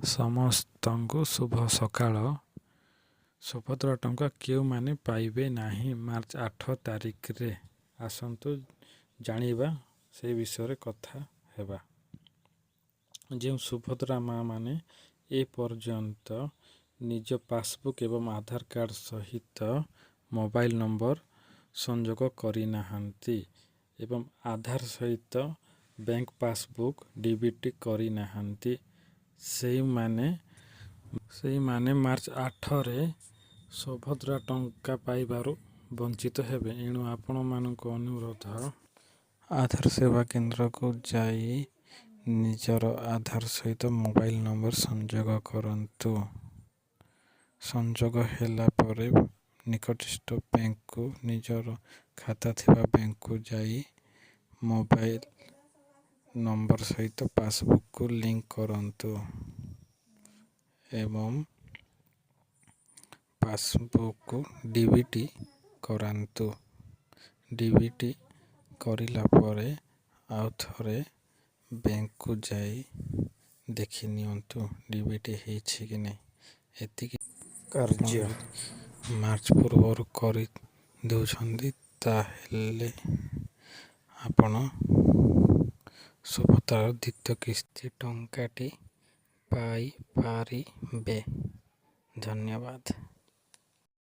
ସମସ୍ତଙ୍କୁ ଶୁଭ ସକାଳ। ସୁଭଦ୍ରା ଟଙ୍କା କେଉଁମାନେ ପାଇବେ ନାହିଁ ମାର୍ଚ୍ଚ 8 ତାରିଖରେ? ଆସନ୍ତୁ ଜାଣିବା ସେ ବିଷୟରେ କଥା ହେବା। ଯେଉଁ ସୁଭଦ୍ରା ମା ମାନେ ଏପର୍ଯ୍ୟନ୍ତ ନିଜ ପାସବୁକ୍ ଏବଂ ଆଧାର କାର୍ଡ଼ ସହିତ ମୋବାଇଲ ନମ୍ବର ସଂଯୋଗ କରିନାହାନ୍ତି ଏବଂ ଆଧାର ସହିତ ବ୍ୟାଙ୍କ ପାସବୁକ୍ ଡିବିଟି କରିନାହାନ୍ତି, ସେଇମାନେ ମାର୍ଚ୍ଚ 8ରେ ସୁଭଦ୍ରା ଟଙ୍କା ପାଇବାରୁ ବଞ୍ଚିତ ହେବେ। ଏଣୁ ଆପଣମାନଙ୍କୁ ଅନୁରୋଧ, ଆଧାର ସେବା କେନ୍ଦ୍ରକୁ ଯାଇ ନିଜର ଆଧାର ସହିତ ମୋବାଇଲ ନମ୍ବର ସଂଯୋଗ କରନ୍ତୁ। ସଂଯୋଗ ହେଲା ପରେ ନିକଟସ୍ଥ ବ୍ୟାଙ୍କକୁ ନିଜର ଖାତା ଥିବା ବ୍ୟାଙ୍କକୁ ଯାଇ ମୋବାଇଲ ନମ୍ବର ସହିତ ପାସବୁକ୍କୁ ଲିଙ୍କ କରନ୍ତୁ ଏବଂ ପାସବୁକ୍କୁ ଡିବିଟି କରାନ୍ତୁ। ଡିବିଟି କରିଲା ପରେ ଆଉ ଥରେ ବ୍ୟାଙ୍କକୁ ଯାଇ ଦେଖି ନିଅନ୍ତୁ ଡିବିଟି ହେଇଛି କି ନାହିଁ। ଏତିକି କାର୍ଯ୍ୟ ମାର୍ଚ୍ଚ ପୂର୍ବରୁ କରି ଦେଉଛନ୍ତି, ତାହେଲେ ଆପଣ ସୁଭଦ୍ରାର ଦ୍ୱିତୀୟ କିସ୍ତି ଟଙ୍କାଟି ପାଇପାରିବେ। ଧନ୍ୟବାଦ।